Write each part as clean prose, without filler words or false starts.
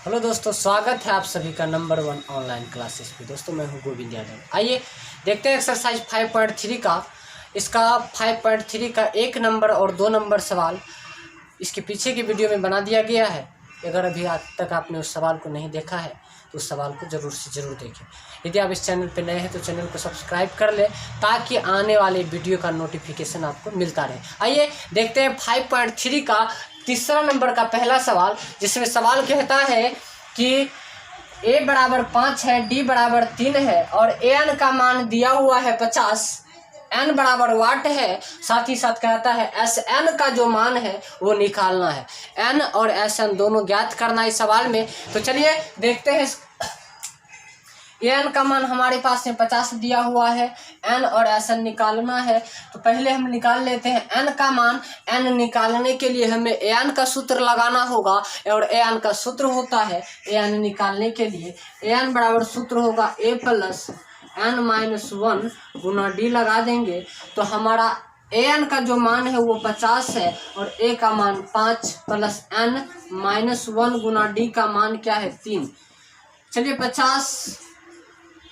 Hello दोस्तों, स्वागत है आप सभी का नंबर 1 ऑनलाइन क्लासेस पे। दोस्तों मैं हूं गोविंद यादव। आइए देखते हैं एक्सरसाइज 5.3 का। इसका 5.3 का 1 नंबर और 2 नंबर सवाल इसके पीछे की वीडियो में बना दिया गया है। अगर अभी आज तक आपने उस सवाल को नहीं देखा है तो उस सवाल को ज़रूर से ज़रूर देखें। यदि आप इस चैनल पर नए हैं तो चैनल को सब्सक्राइब कर लें ताकि आने वाले वीडियो का नोटिफिकेशन आपको मिलता रहे। आइए देखते हैं 5.3 का तीसरा नंबर का पहला सवाल, जिसमें सवाल कहता है कि a बराबर 5 है, d बराबर 3 है और an का मान दिया हुआ है 50, n बराबर वाट है। साथ ही साथ कहता है Sn का जो मान है वो निकालना है। n और Sn दोनों ज्ञात करना इस सवाल में। तो चलिए देखते हैं। n का मान हमारे पास में 50 दिया हुआ है, n और Sn निकालना है। तो पहले हम निकाल लेते हैं n का मान। n निकालने के लिए हमें an का सूत्र लगाना होगा और an का सूत्र होता है an निकालने के लिए an बराबर सूत्र होगा a plus n minus 1 Guna d लगा देंगे। तो हमारा an का जो मान है वो 50 है और a का मान 5 प्लस n माइनस 1 गुना d का मान क्या है 3। चलिए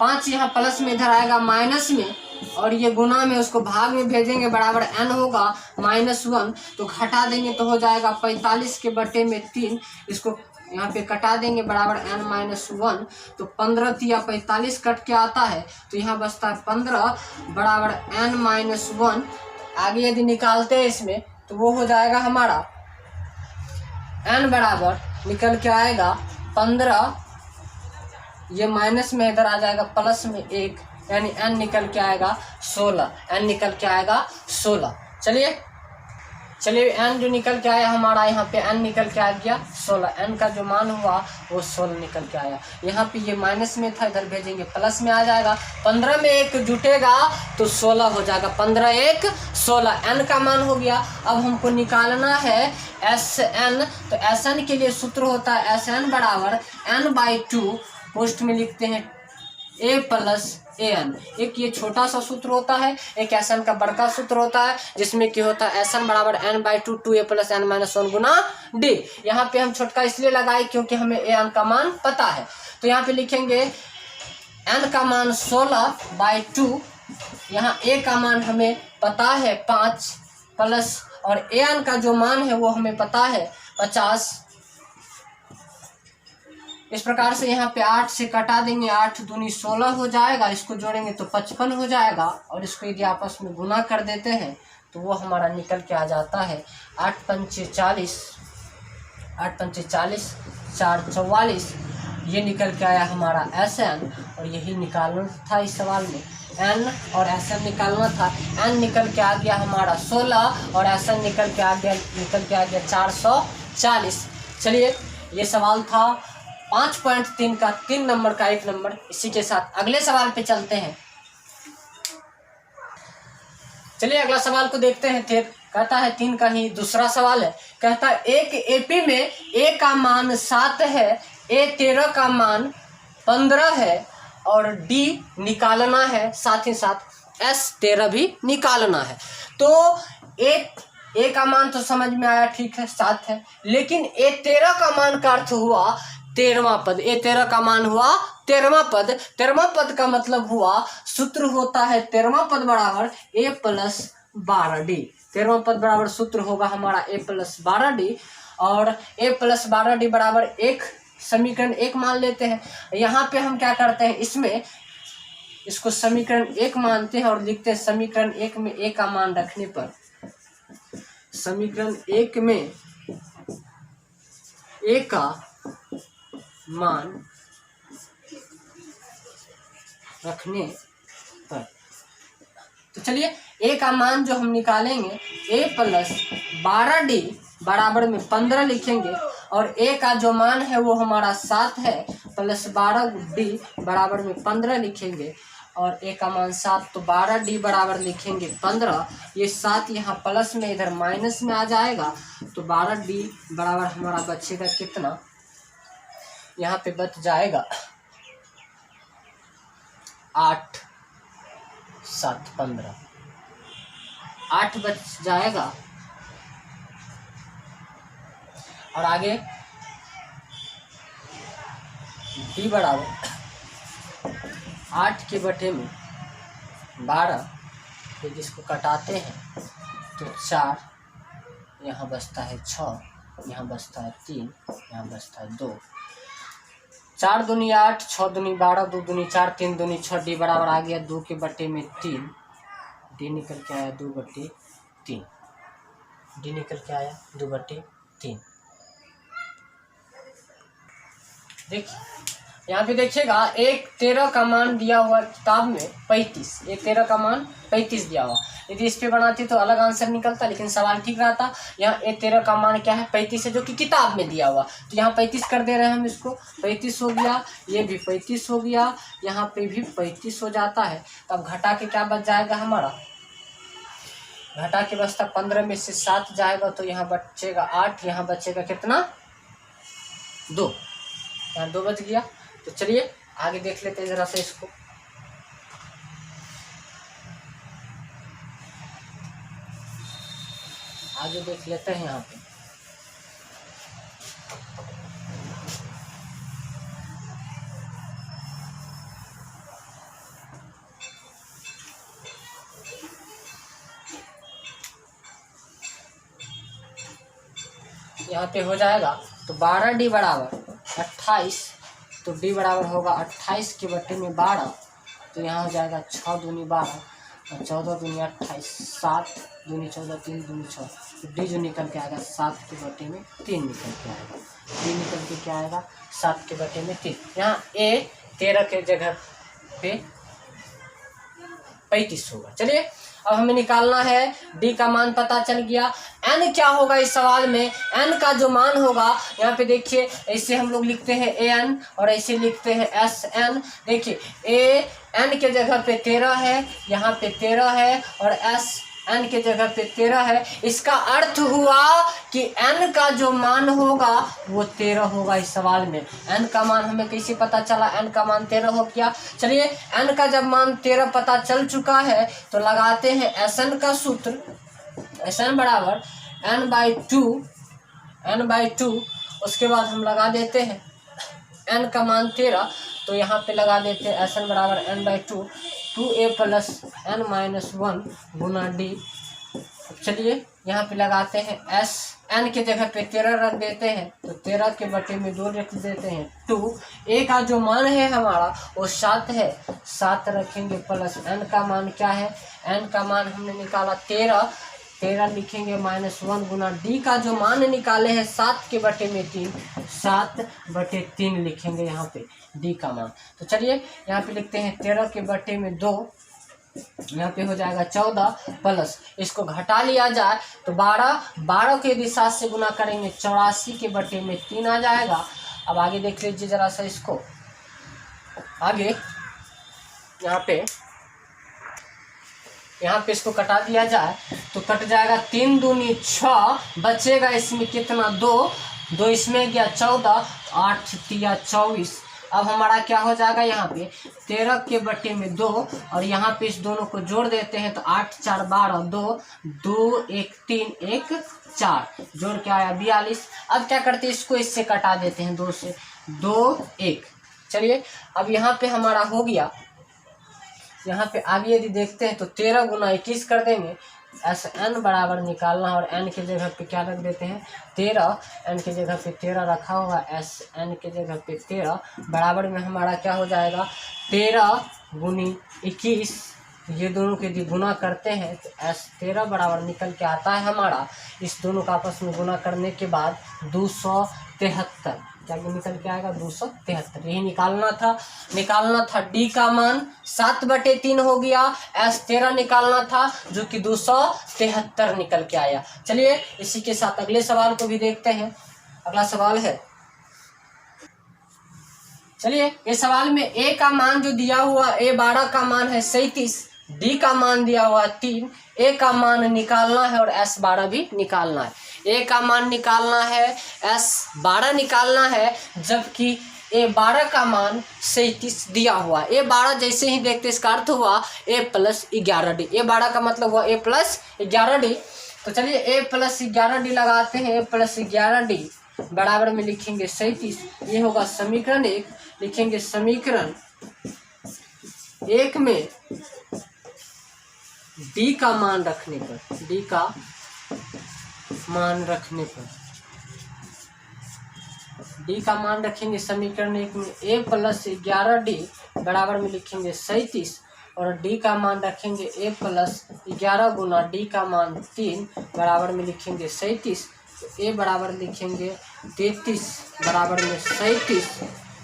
5 यहाँ प्लस में इधर आएगा माइनस में और ये गुना में उसको भाग में भेजेंगे, बराबर n होगा माइनस 1। तो घटा देंगे तो हो जाएगा 45 के बटे में 3। इसको यहाँ पे कटा देंगे बराबर n माइनस 1। तो 15 या 45 कट के आता है तो यहाँ बचता है 15 बराबर n माइनस 1। आगे यदि निकालते हैं इसमें तो वो हो जाएगा हमारा n बराबर निकल के आएगा 15, ये माइनस में इधर आ जाएगा प्लस में 1, यानी n निकल के आएगा 16। n निकल के आएगा 16। चलिए n जो निकल के आया हमारा, यहाँ पे n निकल के आ गया 16। n का जो मान हुआ वो 16 निकल के आया। यहाँ पे ये माइनस में था, इधर भेजेंगे प्लस में आ जाएगा। 15 में 1 जुटेगा तो 16 हो जाएगा। 15 1 16 n का मान हो गया। अब हमको निकालना है Sn। तो Sn के लिए सूत्र होता है Sn बराबर n/2, पोस्ट में लिखते हैं a प्लस an। एक ये छोटा सा सूत्र होता है, एक Sn का बड़का सूत्र होता है, जिसमें कि होता है Sn बराबर n/2 2a plus n minus 1 गुना d। यहाँ पे हम छोटका इसलिए लगाए क्योंकि हमें an का मान पता है। तो यहाँ पे लिखेंगे n का मान 16/2, यहाँ a का मान हमें पता है 5 प्लस और an का जो मान है वो हमें पता है 50। इस प्रकार से यहाँ पे 8 से कटा देंगे, 8 दूनी 16 हो जाएगा। इसको जोड़ेंगे तो 55 हो जाएगा और इसको यदि आपस में गुना कर देते हैं तो वो हमारा निकल के आ जाता है 8 पंचे 40, 4 44। ये निकल के आया हमारा Sn और यही निकालना था इस सवाल में। n और Sn निकालना था। n निकल के आ गया हमारा 16 और Sn निकल के आ गया 440। चलिए ये सवाल था 5.3 का 3 नंबर का 1 नंबर। इसी के साथ अगले सवाल पे चलते हैं। चलिए अगला सवाल को देखते हैं। फिर कहता है 3 का ही दूसरा सवाल है। कहता है एक एपी में a का मान 7 है, a 13 का मान 15 है और d निकालना है, साथ ही साथ s 13 भी निकालना है। तो a का मान तो समझ में आया, ठीक है 7 है, लेकिन a 13 का मान का अर्थ हुआ 13वां पद। a 13 का मान हुआ 13वां पद। 13वां पद का मतलब हुआ सूत्र होता है 13वां पद बराबर a प्लस 12d। 13वां पद बराबर सूत्र होगा हमारा a प्लस 12d और a प्लस 12d बराबर 1, समीकरण 1 मान लेते हैं। यहाँ पे हम क्या करते हैं, इसको समीकरण 1 मानते हैं और लिखते हैं समीकरण 1 में a का मान रखने पर, समीकरण 1 में a का मान रखने पर, तो चलिए a का मान जो हम निकालेंगे a प्लस 12d बराबर में 15 लिखेंगे और a का जो मान है वो हमारा 7 है, प्लस 12d बराबर में 15 लिखेंगे और a का मान 7, तो 12d बराबर लिखेंगे 15। ये 7 यहाँ प्लस में इधर माइनस में आ जाएगा तो 12d बराबर हमारा बचेगा कितना, यहाँ पे बच जाएगा 8 7 15, 8 बच जाएगा। और आगे डी बराबर 8 के बटे में 12, फिर जिसको कटाते हैं तो 4, यहाँ बचता है 6, यहाँ बचता है 3, यहाँ बचता है 2। 4 दूनी 8, 6 दूनी 12, 2 दूनी 4, 3 दूनी 6। डी बराबर आ गया 2 के बटे में 3। डी निकल के आया 2/3। डी निकल के आया 2/3। देखिए यहाँ पे देखिएगा, एक 13 का मान दिया हुआ किताब में 35, एक 13 का मान 35 दिया हुआ। यदि इस पे बनाती तो अलग आंसर निकलता, लेकिन सवाल ठीक रहता। यहाँ एक 13 का मान क्या है, 35 है, जो कि किताब में दिया हुआ। तो यहाँ 35 कर दे रहे हैं हम इसको, 35 हो गया, ये भी 35 हो गया, यहाँ पे भी 35 हो जाता है। तब घटा के क्या बच जाएगा हमारा, घटा के बचता 15 में से 7 जाएगा, तो यहाँ बचेगा 8, यहाँ बचेगा कितना 2, यहाँ 2 बच गया। तो चलिए आगे देख लेते हैं जरा से इसको। आगे देख लेते हैं यहाँ पे। यहाँ पे हो जाएगा तो 12D बराबर 28, तो डी बराबर होगा 28 के बटे में 12, तो यहाँ हो जाएगा 6 दूनी 12 और 14 दूनी 28, 7 दूनी 14, 3 दूनी 6। तो डी जो निकल के आएगा 7 के बटे में 3 निकल के आएगा। डी निकल के क्या आएगा 7 के बटे में 3। यहाँ ए 13 के जगह पे 35 होगा। चलिए अब हमें निकालना है, डी का मान पता चल गया। एन क्या होगा इस सवाल में, एन का जो मान होगा यहाँ पे देखिए, ऐसे हम लोग लिखते हैं ए एन और ऐसे लिखते हैं एस एन। देखिए ए एन के जगह पे 13 है, यहाँ पे 13 है, और एस एन के जगह पे 13 है। इसका अर्थ हुआ कि एन का जो मान होगा वो 13 होगा इस सवाल में। एन का मान हमें कैसे पता चला, एन का मान 13 हो गया। चलिए एन का जब मान 13 पता चल चुका है तो लगाते हैं एस एन का सूत्र, एस एन बराबर n/2। उसके बाद हम लगा देते हैं एन का मान 13, तो यहाँ पे लगा देते हैं एस एन बराबर n/2, 2a + n-1 गुना डी। चलिए यहाँ पे लगाते हैं एस एन के जगह पे 13 रख देते हैं, तो 13 के बटे में 2 रख देते हैं 2। ए का जो मान है हमारा वो 7 है, 7 रखेंगे प्लस एन का मान क्या है, एन का मान हमने निकाला 13 लिखेंगे -1 गुना डी का जो मान निकाले हैं 7 के बटे में 3, 7/3 लिखेंगे यहाँ पे डी का मान। तो चलिए यहाँ पे लिखते हैं 13 के बटे में 2, यहाँ पे हो जाएगा 14 प्लस इसको घटा लिया जाए तो 12 के यदि 7 से गुना करेंगे 84 के बटे में 3 आ जाएगा। अब आगे देख लीजिए जरा सा इसको, आगे यहाँ पे इसको कटा दिया जाए तो कट जाएगा 3 दूनी 6, बचेगा इसमें कितना 2 इसमें गया 14, 8 तिया 24। अब हमारा क्या हो जाएगा यहाँ पे 13 के बटे में 2 और यहाँ पे इस दोनों को जोड़ देते हैं तो 8 4 12, 2 1 3 1 4, जोड़ के आया 42। अब क्या करते हैं इसको इससे कटा देते हैं 2 से, 2 1। चलिए अब यहाँ पे हमारा हो गया, यहाँ पे आगे यदि देखते हैं तो 13 गुना 21 कर देंगे। एस एन बराबर निकालना और एन के जगह पे क्या रख देते हैं 13, एन के जगह पे 13 रखा हुआ, एस एन के जगह पे 13 बराबर में हमारा क्या हो जाएगा 13 गुनी 21। ये दोनों के यदि गुना करते हैं तो एस 13 बराबर निकल के आता है हमारा, इस दोनों का आपस में गुना करने के बाद 273, क्या निकल के आएगा 273। यही निकालना था। डी का मान 7/3 हो गया, एस 13 निकालना था जो कि 273 निकल के आया। चलिए इसी के साथ अगले सवाल को भी देखते हैं। अगला सवाल है, चलिए इस सवाल में ए का मान जो दिया हुआ ए 12 का मान है 37, डी का मान दिया हुआ 3, ए का मान निकालना है और एस 12 भी निकालना है। ए का मान निकालना है, एस 12 निकालना है, जबकि ए 12 का मान 37 दिया हुआ। ए 12 जैसे ही देखते इसका अर्थ हुआ ए + 11D। ए 12 का मतलब हुआ ए + 11D। तो चलिए ए + 11D लगाते हैं। ए + 11D बराबर में लिखेंगे 37, ये होगा समीकरण 1। लिखेंगे समीकरण एक में डी का मान रखने पर, डी का मान रखने पर, डी का मान रखेंगे समीकरण एक में a प्लस 11d बराबर में लिखेंगे 37 और डी का मान रखेंगे a प्लस 11 गुना डी का मान 3 बराबर में लिखेंगे 37। तो a बराबर लिखेंगे 33 बराबर में 37,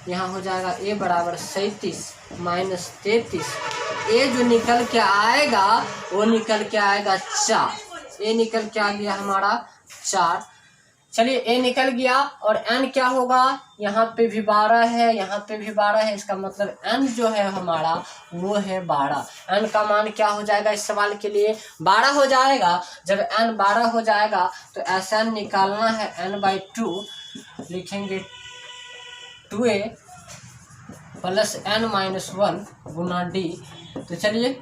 यहाँ हो जाएगा a बराबर 37 माइनस 33। a जो निकल के आएगा वो निकल के आएगा 4, a निकल के आ गया हमारा 4। चलिए a निकल गया और n क्या होगा, यहाँ पे भी 12 है, यहाँ पे भी 12 है, इसका मतलब n जो है हमारा वो है 12। n का मान क्या हो जाएगा इस सवाल के लिए 12 हो जाएगा। जब n 12 हो जाएगा तो ऐसा निकालना है n/2, लिखेंगे 2a प्लस n-1 गुना d। तो चलिए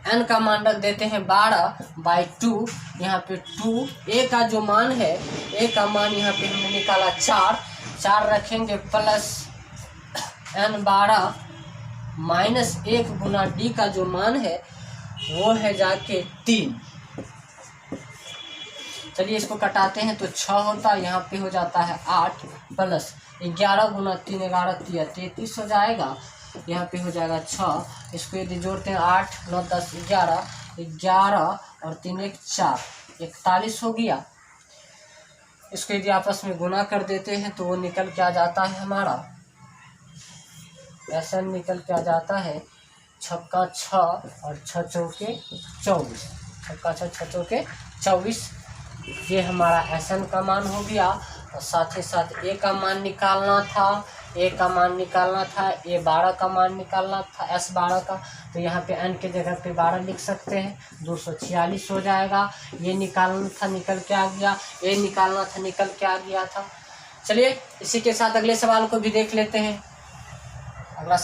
n का मान रख देते हैं 12/2, यहाँ पे 2 a का जो मान है, a का मान यहाँ पे हमने निकाला 4 रखेंगे प्लस n12 माइनस 1 गुना d का जो मान है वो है जाके 3। चलिए इसको कटाते हैं तो 6 होता है, यहाँ पे हो जाता है 8 प्लस 11 गुना 3 11 33 हो जाएगा, यहाँ पे हो जाएगा 6। इसको यदि जोड़ते हैं 8 9 10 11 और 3 1 4 41 हो गया। इसको यदि आपस में गुना कर देते हैं तो वो निकल के आ जाता है हमारा, ऐसा निकल के आ जाता है 6 का 6 और 6 चौके 24, 6 का 6 6 चौके 24। ये हमारा एसएन का मान हो गया। और साथ ही साथ ए का मान निकालना था, ए का मान निकालना था, ए 12 का मान निकालना था, एस 12 का। तो यहाँ पे एन के जगह पे 12 लिख सकते हैं, 246 हो जाएगा। ये निकालना था निकल के आ गया, ए निकालना था निकल के आ गया था। चलिए इसी के साथ अगले सवाल को भी देख लेते हैं। अगला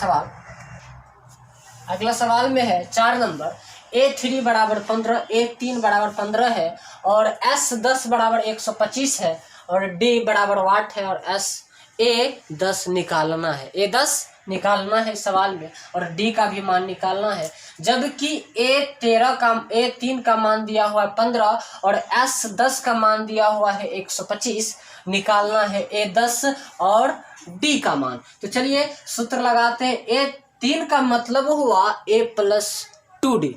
सवाल में है 4 नंबर, A3 बराबर 15, A3 बराबर 15 है और S10 बराबर 125 है और D बराबर वाट है और A10 निकालना है, A10 निकालना है सवाल में और D का भी मान निकालना है। जबकि A3 का मान दिया हुआ है 15 और S10 का मान दिया हुआ है 125, निकालना है A10 और D का मान। तो चलिए सूत्र लगाते हैं। A3 का मतलब हुआ A प्लस 2D,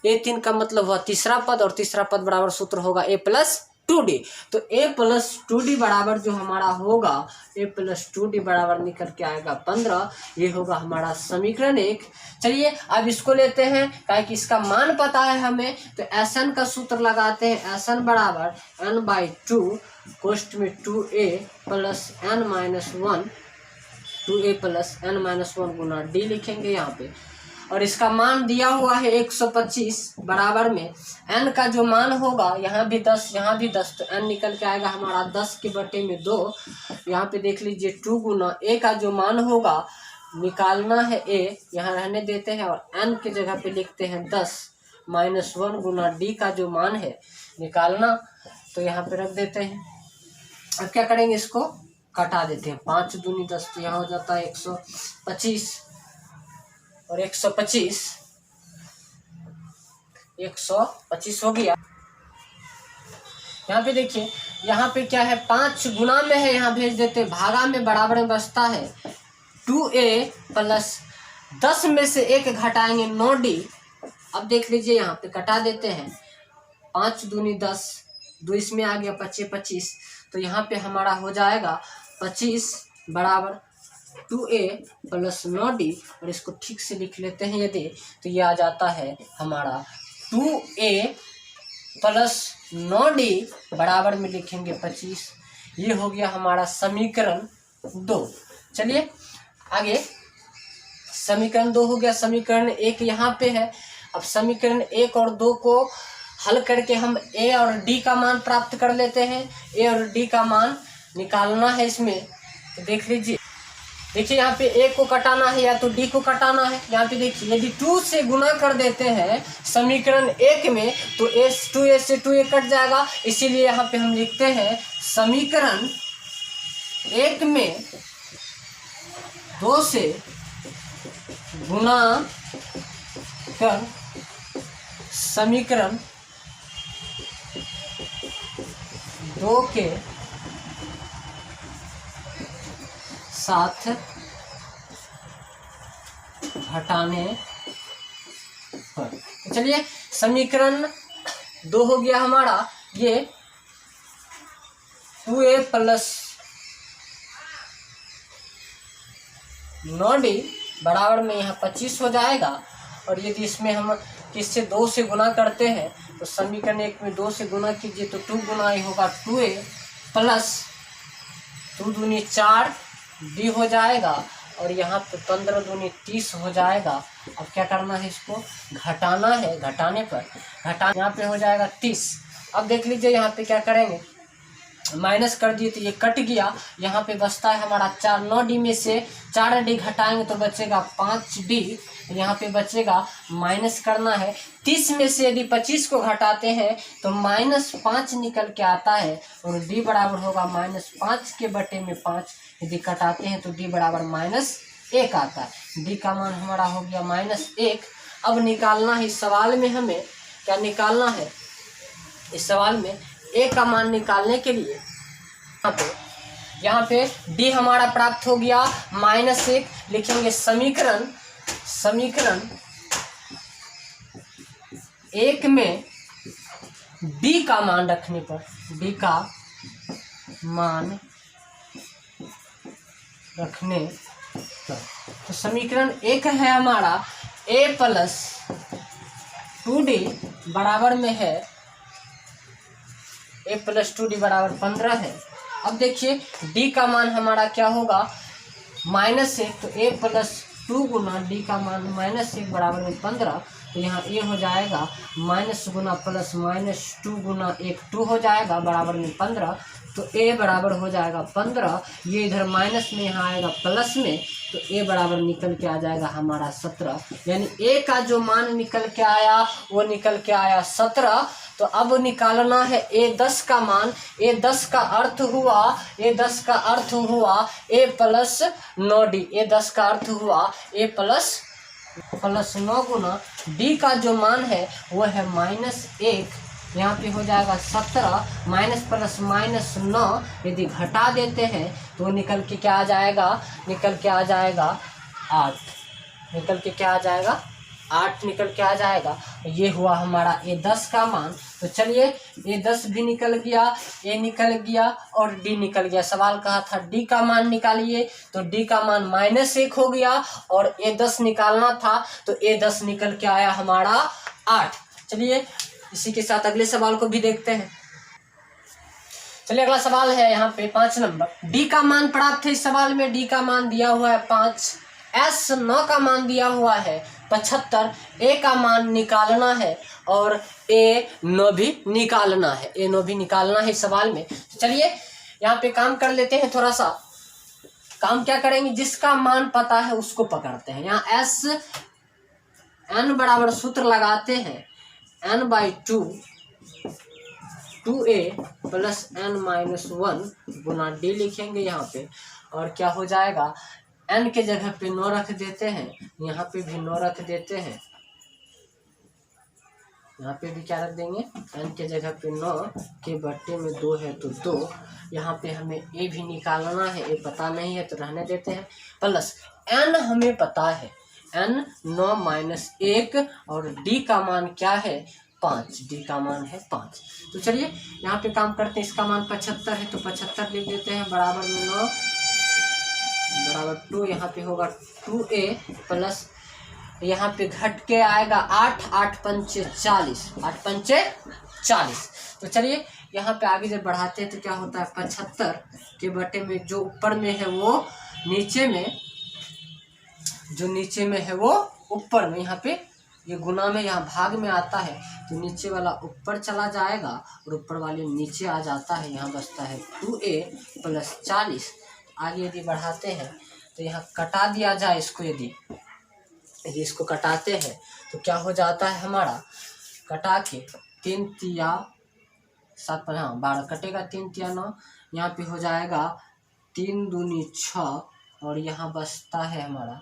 A3 का मतलब हुआ तीसरा पद और तीसरा पद बराबर सूत्र होगा A प्लस 2D। तो A प्लस 2D बराबर जो हमारा होगा, A प्लस 2D बराबर निकल के आएगा 15। ये होगा हमारा समीकरण 1। चलिए अब इसको लेते हैं, ताकि इसका मान पता है हमें। तो Sn का सूत्र लगाते हैं, Sn बराबर n/2 कोष्ठ में 2a plus n-1, 2a plus n-1 गुना d लिखेंगे यहाँ पे। और इसका मान दिया हुआ है 125 बराबर में n का जो मान होगा, यहाँ भी 10 यहाँ भी 10, तो n निकल के आएगा हमारा 10 के बटे में 2। यहाँ पे देख लीजिए 2 गुना a का जो मान होगा निकालना है a, यहाँ रहने देते हैं और n के जगह पे लिखते हैं 10-1 गुना d का जो मान है निकालना, तो यहाँ पे रख देते हैं। अब क्या करेंगे, इसको कटा देते हैं, 5 दूनी 10, तो यहाँ हो जाता है 125 और 125 हो गया। यहाँ पे देखिए, यहाँ पे क्या है, 5 गुना में है, यहाँ भेज देते हैं, भागा में बराबर में बचता है 2a प्लस 10 में से 1 घटाएंगे 9d। अब देख लीजिए यहाँ पे कटा देते हैं, 5 दूनी 10, 2 इसमें आ गया 25, तो यहाँ पे हमारा हो जाएगा 25 बराबर 2a प्लस 9d। और इसको ठीक से लिख लेते हैं यदि, तो ये आ जाता है हमारा 2a प्लस 9d बराबर में लिखेंगे 25। ये हो गया हमारा समीकरण 2। चलिए आगे, समीकरण 2 हो गया। समीकरण 1 यहाँ पे है। अब समीकरण 1 और 2 को हल करके हम a और d का मान प्राप्त कर लेते हैं। a और d का मान निकालना है इसमें, तो देख लीजिए, देखिए यहाँ पे a को कटाना है या तो d को कटाना है। यहाँ पे देखिए, यदि 2 से गुना कर देते हैं समीकरण 1 में तो 2a से 2a कट जाएगा, इसीलिए यहाँ पे हम लिखते हैं समीकरण 1 में 2 से गुना कर समीकरण 2 के साथ घटाने पर। तो चलिए समीकरण 2 हो गया हमारा ये 2a प्लस 9d बराबर में यहाँ 25 हो जाएगा। और यदि इसमें हम किससे 2 से गुना करते हैं तो समीकरण 1 में 2 से गुना कीजिए तो 2 गुना ही होगा 2a प्लस 2 दूनी 4 d हो जाएगा। और यहाँ पे 15 दूनी 30 हो जाएगा। अब क्या करना है, इसको घटाना है। घटाने पर यहाँ पे हो जाएगा 30। अब देख लीजिए यहाँ पे क्या करेंगे, माइनस कर दिए तो ये कट गया। यहाँ पे बचता है हमारा 4। 9d में से 4d घटाएंगे तो बचेगा 5d। यहाँ पे बचेगा, माइनस करना है। 30 में से यदि 25 को घटाते हैं तो -5 निकल के आता है। और d बराबर होगा -5 के बटे में 5। यदि घटाते हैं तो d बराबर -1 आता है। d का मान हमारा हो गया -1। अब निकालना है इस सवाल में, हमें क्या निकालना है इस सवाल में, a का मान निकालने के लिए यहाँ पे d हमारा प्राप्त हो गया -1। लिखेंगे समीकरण 1 में d का मान रखने पर, d का मान रखने पर तो समीकरण 1 है हमारा a प्लस 2d बराबर में है, a प्लस 2d बराबर 15 है। अब देखिए d का मान हमारा क्या होगा, -1। तो a प्लस 2 गुना d का मान -1 बराबर में 15। तो यहाँ a हो जाएगा माइनस गुना प्लस -2 गुना 1 2 हो जाएगा बराबर में 15। तो a बराबर हो जाएगा 15। ये इधर माइनस में यहाँ आएगा प्लस में, तो a बराबर निकल के आ जाएगा हमारा 17। यानी a का जो मान निकल के आया वो निकल के आया 17। तो अब निकालना है a10 का मान। a10 का अर्थ हुआ a प्लस 9d। a10 का अर्थ हुआ a प्लस 9 गुना d का जो मान है वो है -1। यहाँ पे हो जाएगा 17 माइनस प्लस -9। यदि घटा देते हैं तो निकल के क्या आ जाएगा, निकल के आ जाएगा 8। निकल के क्या आ जाएगा, 8 निकल के आ जाएगा। ये हुआ हमारा a10 का मान। तो चलिए a10 भी निकल गया, a निकल गया और d निकल गया। सवाल कहा था d का मान निकालिए, तो d का मान -1 हो गया और a10 निकालना था तो a10 निकल के आया हमारा 8। चलिए इसी के साथ अगले सवाल को भी देखते हैं। चलिए अगला सवाल है यहाँ पे 5 नंबर। d का मान प्राप्त है। इस सवाल में d का मान दिया हुआ है 5, s 9 का मान दिया हुआ है 75, a का मान निकालना है और a 9 भी निकालना है। a 9 भी निकालना है इस सवाल में। तो चलिए यहाँ पे काम कर लेते हैं। थोड़ा सा काम क्या करेंगे, जिसका मान पता है उसको पकड़ते हैं। यहाँ s n बराबर सूत्र लगाते हैं n/2 2a प्लस n-1 गुना d लिखेंगे यहाँ पे। और क्या हो जाएगा, n के जगह पे 9 रख देते हैं, यहाँ पे भी 9 रख देते हैं, यहाँ पे भी क्या रख देंगे, n के जगह पे 9 के बट्टे में 2 है तो 2। यहाँ पे हमें a भी निकालना है, a पता नहीं है तो रहने देते हैं। प्लस n हमें पता है, n 9 - 1 और d का मान क्या है 5। d का मान है 5। तो चलिए यहाँ पे काम करते हैं। इसका मान 75 है तो 75 लिख देते हैं बराबर में 9 बराबर 2। यहाँ पे होगा 2a प्लस यहाँ पे घट के आएगा 8, 8 पंचे 40, 8 पंचे 40। तो चलिए यहाँ पे आगे जब बढ़ाते हैं तो क्या होता है, 75 के बटे में जो ऊपर में है वो नीचे में, जो नीचे में है वो ऊपर में, यहाँ पे ये गुना में यहाँ भाग में आता है तो नीचे वाला ऊपर चला जाएगा और ऊपर वाले नीचे आ जाता है। यहाँ बचता है 2a प्लस 40। आगे यदि बढ़ाते हैं तो यहाँ कटा दिया जाए इसको, यदि इसको कटाते हैं तो क्या हो जाता है हमारा, कटा के 3 तिया 7 12 कटेगा, 3 तिया 9। यहाँ पे हो जाएगा 3 दूनी 6 और यहाँ बचता है हमारा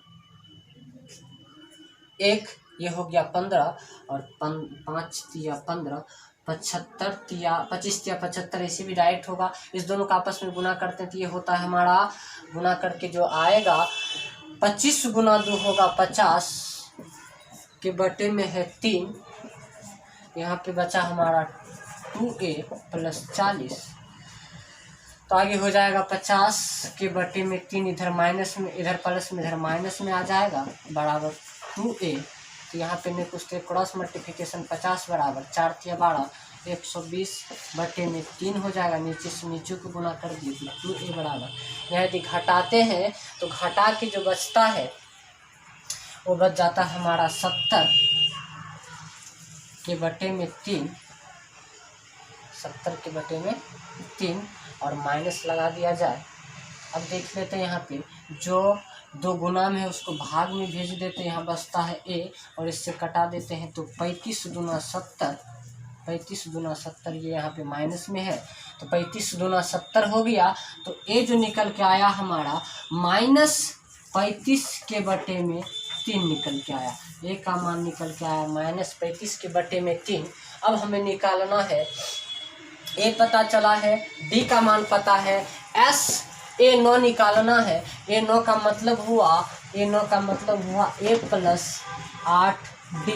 1, ये हो गया 15 और 5 तिया 15, 75 तिया 25 तिया 75, ऐसे भी डायरेक्ट होगा। इस दोनों का आपस में गुना करते हैं तो ये होता है हमारा, गुना करके जो आएगा 25 गुना 2 होगा 50 के बटे में है 3। यहाँ पे बचा हमारा 2a प्लस 40, तो आगे हो जाएगा 50 के बटे में 3, इधर माइनस में, इधर प्लस में, इधर माइनस में आ जाएगा, बराबर 2a। तो यहाँ पे ने कुछ क्रॉस मल्टीप्लिकेशन 50 बराबर 4 तिया 12, 120 बटे में 3 हो जाएगा। नीचे से नीचे को गुना कर दिए तो 2a बराबर, यहाँ यदि घटाते हैं तो घटा के जो बचता है वो बच जाता है हमारा 70 के बटे में 3, 70 के बटे में 3 और माइनस लगा दिया जाए। अब देख लेते हैं यहाँ पे जो 2 गुना में है उसको भाग में भेज देते हैं, यहाँ बचता है a और इससे कटा देते हैं तो 35 दूना 70, 35 दूना 70 ये यहाँ पे माइनस में है तो 35 दूना 70 हो गया। तो a जो निकल के आया हमारा -35 के बटे में 3 निकल के आया, a का मान निकल के आया -35 के बटे में 3। अब हमें निकालना है, a पता चला है, d का मान पता है, a9 निकालना है। a9 का मतलब हुआ a प्लस 8d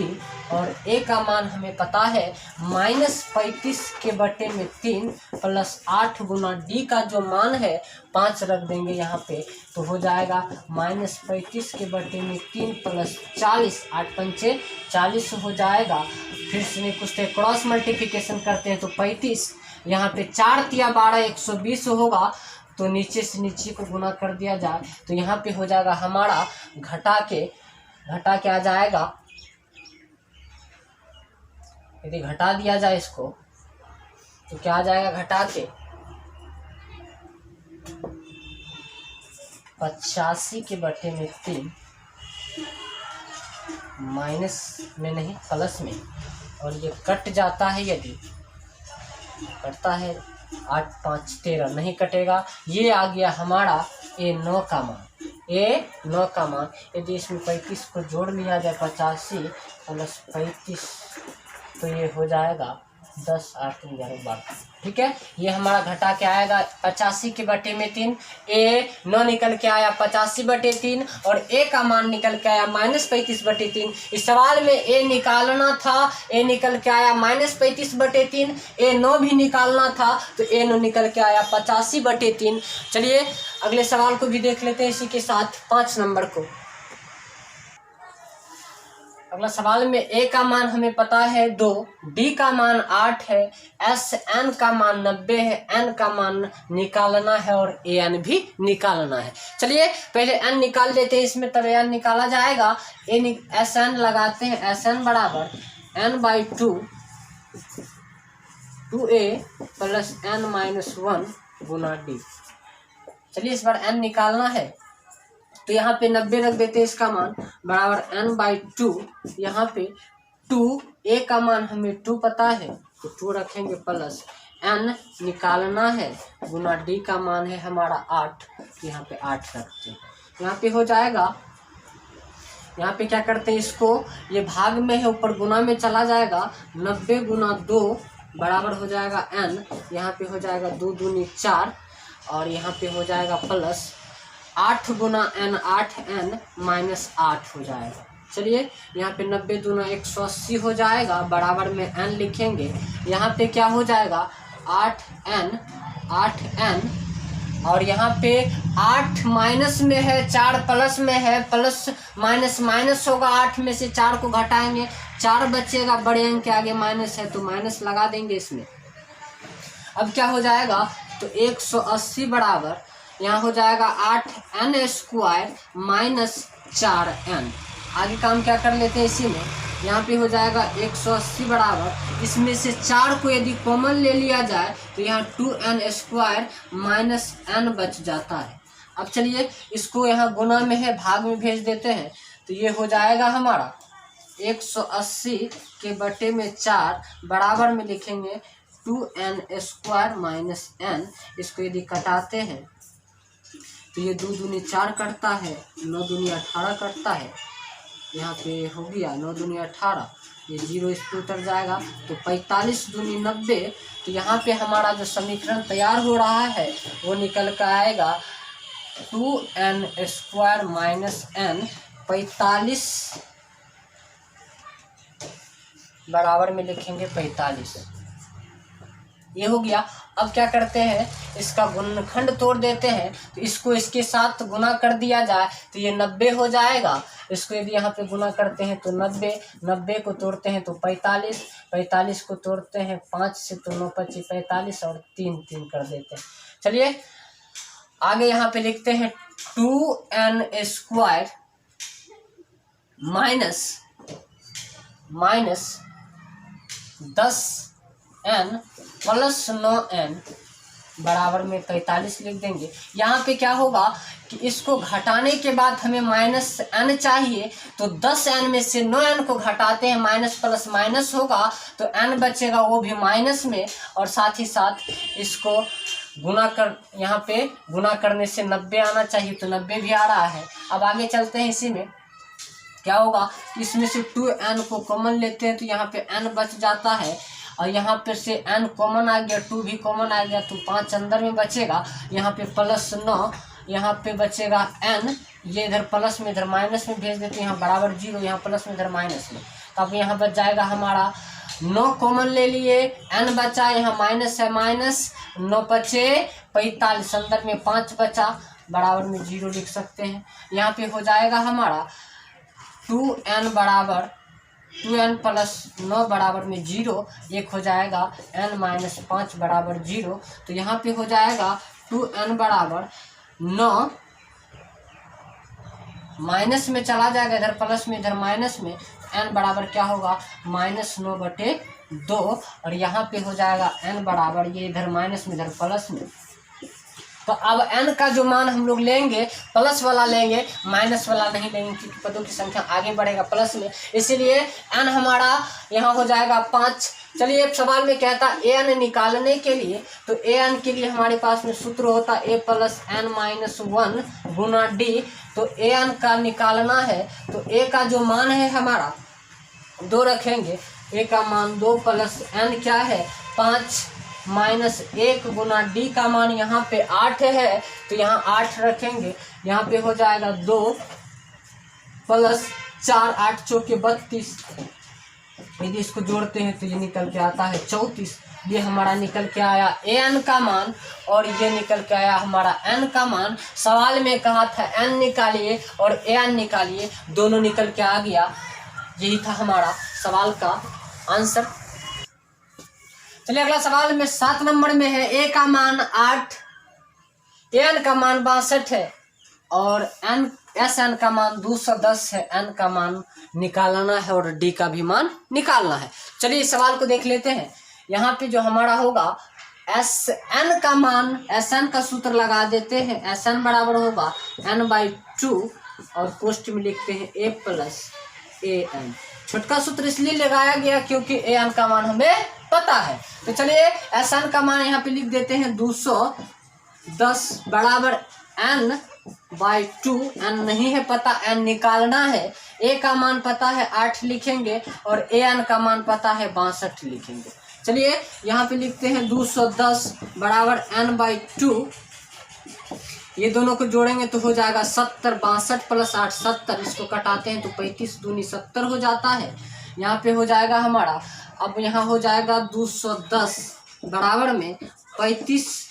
और a का मान हमें पता है -35 के बटे में 3 प्लस 8 गुना d का जो मान है 5 रख देंगे यहाँ पे तो हो जाएगा -35 के बटे में 3 प्लस 40, 8 पंचे 40 हो जाएगा। फिर से कुछ क्रॉस मल्टीप्लिकेशन करते हैं तो 35, यहाँ पे 4 तिया 12 120 होगा तो नीचे से नीचे को गुना कर दिया जाए तो यहाँ पे हो जाएगा हमारा घटा के आ जाएगा, यदि घटा दिया जाए इसको तो क्या आ जाएगा, घटा के 85 के बटे में 3 माइनस में नहीं प्लस में, और ये कट जाता है, यदि कटता है 8 5 13 नहीं कटेगा। ये आ गया हमारा a9 का मान। यदि इसमें 35 को जोड़ लिया जाए 85 प्लस 35 तो ये हो जाएगा 10 8 11 12, ठीक है। ये हमारा घटा के आएगा 85 के बटे में 3, a9 निकल के आया 85 बटे 3 और a का मान निकल के आया -35 बटे 3। इस सवाल में a निकालना था, a निकल के आया -35 बटे 3, a9 भी निकालना था तो a9 निकल के आया 85 बटे 3। चलिए अगले सवाल को भी देख लेते हैं इसी के साथ 5 नंबर को। अगला सवाल में a का मान हमें पता है 2, d का मान 8 है, n का मान 90 है, n का मान निकालना है और an भी निकालना है। चलिए पहले n निकाल लेते हैं इसमें, तब an निकाला जाएगा। sn लगाते हैं, sn बराबर n/2 2a प्लस n-1 गुना d। चलिए इस बार n निकालना है तो यहाँ पे 90 रख देते हैं, इसका मान बराबर n/2, यहाँ पे 2 a का मान हमें 2 पता है तो 2 रखेंगे प्लस n निकालना है गुना d का मान है हमारा 8, यहाँ पे 8 रखते हैं। यहाँ पे हो जाएगा, यहाँ पे क्या करते हैं इसको, ये भाग में है ऊपर गुना में चला जाएगा, 90 गुना 2 बराबर हो जाएगा n, यहाँ पे हो जाएगा 2 दूनी 4 और यहाँ पे हो जाएगा प्लस 8 गुना n 8n माइनस 8 हो जाएगा। चलिए यहाँ पे 90 दूना 180 हो जाएगा, बराबर में n लिखेंगे। यहाँ पे क्या हो जाएगा 8n और यहाँ पे 8 माइनस में है, 4 प्लस में है, प्लस माइनस माइनस होगा, 8 में से 4 को घटाएंगे 4 बचेगा, बड़े अंक के आगे माइनस है तो माइनस लगा देंगे इसमें। अब क्या हो जाएगा तो 180 बराबर यहाँ हो जाएगा 8n² माइनस 4n। आगे काम क्या कर लेते हैं इसी में, यहाँ पे हो जाएगा 180 बराबर, इसमें से 4 को यदि कॉमन ले लिया जाए तो यहाँ 2n² माइनस n बच जाता है। अब चलिए इसको यहाँ गुना में है, भाग में भेज देते हैं तो ये हो जाएगा हमारा 180 के बटे में 4 बराबर में लिखेंगे 2n² माइनस n। इसको यदि कटाते हैं तो ये 2 दूनी 4 कटता है, 9 दूनी 18 कटता है, यहाँ पे हो गया 9 दूनी 18, ये 0 इस पर उतर जाएगा, तो 45 दूनी 90। तो यहाँ पे हमारा जो समीकरण तैयार हो रहा है वो निकल कर आएगा 2n² माइनस n, 45 बराबर में लिखेंगे 45। ये हो गया। अब क्या करते हैं, इसका गुणनखंड तोड़ देते हैं, तो इसको इसके साथ गुना कर दिया जाए तो ये 90 हो जाएगा। इसको यदि यहाँ पे गुना करते हैं तो 90, 90 को तोड़ते हैं तो 45, 45 को तोड़ते हैं 5 से तो 9 25 45 और 3 3 कर देते हैं। चलिए आगे यहाँ पे लिखते हैं 2n² minus 10n plus 9n बराबर में 45 लिख देंगे। यहाँ पे क्या होगा कि इसको घटाने के बाद हमें माइनस n चाहिए, तो 10n में से 9n को घटाते हैं, माइनस प्लस माइनस होगा तो n बचेगा, वो भी माइनस में, और साथ ही साथ इसको गुना कर, यहाँ पे गुना करने से 90 आना चाहिए, तो 90 भी आ रहा है। अब आगे चलते हैं, इसी में क्या होगा, इसमें से 2n को कॉमन लेते हैं तो यहाँ पे n बच जाता है, और यहाँ पे से n कॉमन आ गया, 2 भी कॉमन आ गया, तो 5 अंदर में बचेगा। यहाँ पे प्लस 9, यहाँ पे बचेगा n, ये इधर प्लस में इधर माइनस में भेज देते हैं, यहाँ बराबर 0, यहाँ प्लस में इधर माइनस में, तो अब यहाँ बच जाएगा हमारा 9 कॉमन ले लिए, n बचा, यहाँ माइनस है, माइनस 9 बचे 45, अंदर में 5 बचा, बराबर में 0 लिख सकते हैं। यहाँ पे हो जाएगा हमारा 2n बराबर 2n प्लस 9 बराबर में 0, एक हो जाएगा n माइनस 5 बराबर 0, तो यहाँ पे हो जाएगा 2n बराबर 9, माइनस में चला जाएगा, इधर प्लस में इधर माइनस में, n बराबर क्या होगा -9/2, और यहाँ पे हो जाएगा n बराबर, ये इधर माइनस में इधर प्लस में, तो अब n का जो मान हम लोग लेंगे प्लस वाला लेंगे, माइनस वाला नहीं लेंगे, क्योंकि पदों की संख्या आगे बढ़ेगा प्लस में, इसीलिए n हमारा यहाँ हो जाएगा 5। चलिए एक सवाल में कहता an निकालने के लिए, तो an के लिए हमारे पास में सूत्र होता a plus n minus 1 Guna d, तो an का निकालना है, तो a का जो मान है हमारा 2 रखेंगे, a का मान 2 प्लस n क्या है 5 माइनस 1 गुना d का मान यहाँ पे 8 है, तो यहाँ 8 रखेंगे, यहाँ पे हो जाएगा 2 प्लस 4, 8 चौके 32, यदि इसको जोड़ते हैं तो ये निकल के आता है 34। ये हमारा निकल के आया an का मान, और ये निकल के आया हमारा n का मान। सवाल में कहा था n निकालिए और an निकालिए, दोनों निकल के आ गया, यही था हमारा सवाल का आंसर। चलिए अगला सवाल में 7 नंबर में है, a का मान 8, an का मान 62 है, और sn का मान 210 है, n का मान निकालना है और d का भी मान निकालना है। चलिए इस सवाल को देख लेते हैं। यहाँ पे जो हमारा होगा sn का मान, sn का सूत्र लगा देते हैं, sn बराबर होगा n/2, और कोष्ठ में लिखते हैं a प्लस an। छोटका सूत्र इसलिए लगाया गया क्योंकि an का मान हमें पता है, तो चलिए sn का मान यहाँ पे लिख देते हैं 210 बराबर n/2, n नहीं है पता, n निकालना है, a का मान पता है 8 लिखेंगे, और an का मान पता है 62 लिखेंगे। चलिए यहाँ पे लिखते हैं 210 बराबर n/2, ये दोनों को जोड़ेंगे तो हो जाएगा 70, 62 प्लस 8 70, इसको कटाते हैं तो 35 दूनी 70 हो जाता है, यहाँ पे हो जाएगा हमारा, अब यहाँ हो जाएगा 210 बराबर में 35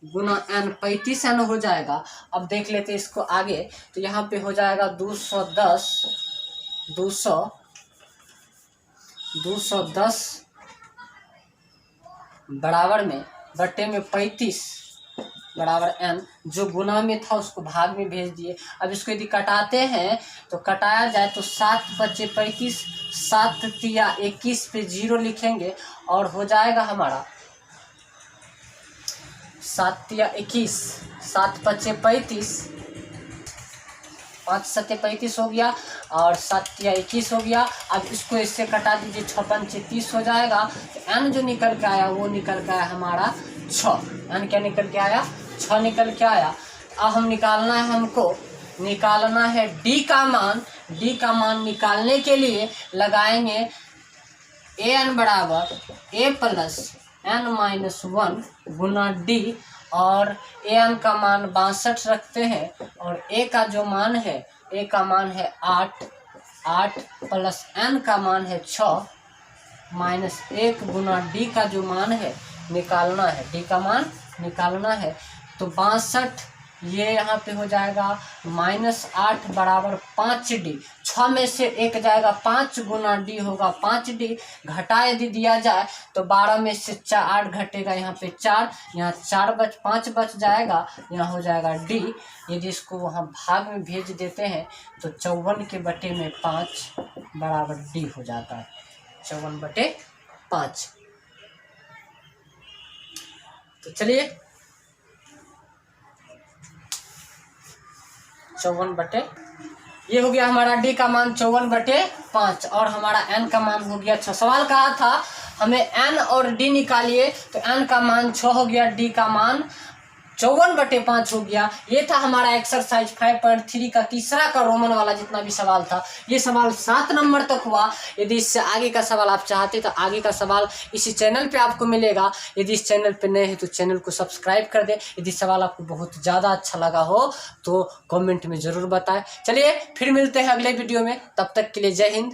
गुना n, 35n हो जाएगा। अब देख लेते हैं इसको आगे, तो यहाँ पे हो जाएगा 210 बराबर में बट्टे में 35 बराबर n, जो गुना में था उसको भाग में भेज दिए। अब इसको यदि कटाते हैं तो कटाया जाए तो 7 बचे 35, 7 तिया 21 पे 0 लिखेंगे, और हो जाएगा हमारा 7 तिया 21, 7 बचे 35, 5 सत्ते 35 हो गया, और 7 तिया 21 हो गया। अब इसको इससे कटा दीजिए, 6 पंचे 30 हो जाएगा, तो n जो निकल के आया वो निकल के आया हमारा 6, n क्या निकल के आया 6 निकल के आया। अब हम निकालना है, हमको निकालना है डी का मान। डी का मान निकालने के लिए लगाएंगे ए एन बराबर ए प्लस एन माइनस 1 गुना डी, और ए एन का मान 62 रखते हैं, और ए का जो मान है, ए का मान है 8 प्लस एन का मान है 6 माइनस 1 गुना डी का जो मान है निकालना है, डी का मान निकालना है। तो 62 ये यहाँ पे हो जाएगा -8 बराबर 5D। 6 में से 1 जाएगा, 5 गुना डी होगा 5D। घटा यदि दिया जाए तो 12 में से 8 घटेगा, यहाँ पे 4, यहाँ 5 बच जाएगा, यहाँ हो जाएगा D। यदि इसको वहाँ भाग में भेज देते हैं तो 54 के बटे में 5 बराबर D हो जाता है, 54/5। तो चलिए 54 ये हो गया हमारा डी का मान 54/5, और हमारा एन का मान हो गया 6। सवाल कहा था हमें एन और डी निकालिए, तो एन का मान 6 हो गया, डी का मान 54/5 हो गया। ये था हमारा एक्सरसाइज 5.3 का तीसरा का रोमन वाला जितना भी सवाल था। ये सवाल 7 नंबर तक हुआ। यदि इससे आगे का सवाल आप चाहते तो आगे का सवाल इसी चैनल पे आपको मिलेगा। यदि इस चैनल पे नए हैं तो चैनल को सब्सक्राइब कर दें। यदि सवाल आपको बहुत ज़्यादा अच्छा लगा हो तो कमेंट में ज़रूर बताएं। चलिए फिर मिलते हैं अगले वीडियो में, तब तक के लिए जय हिंद।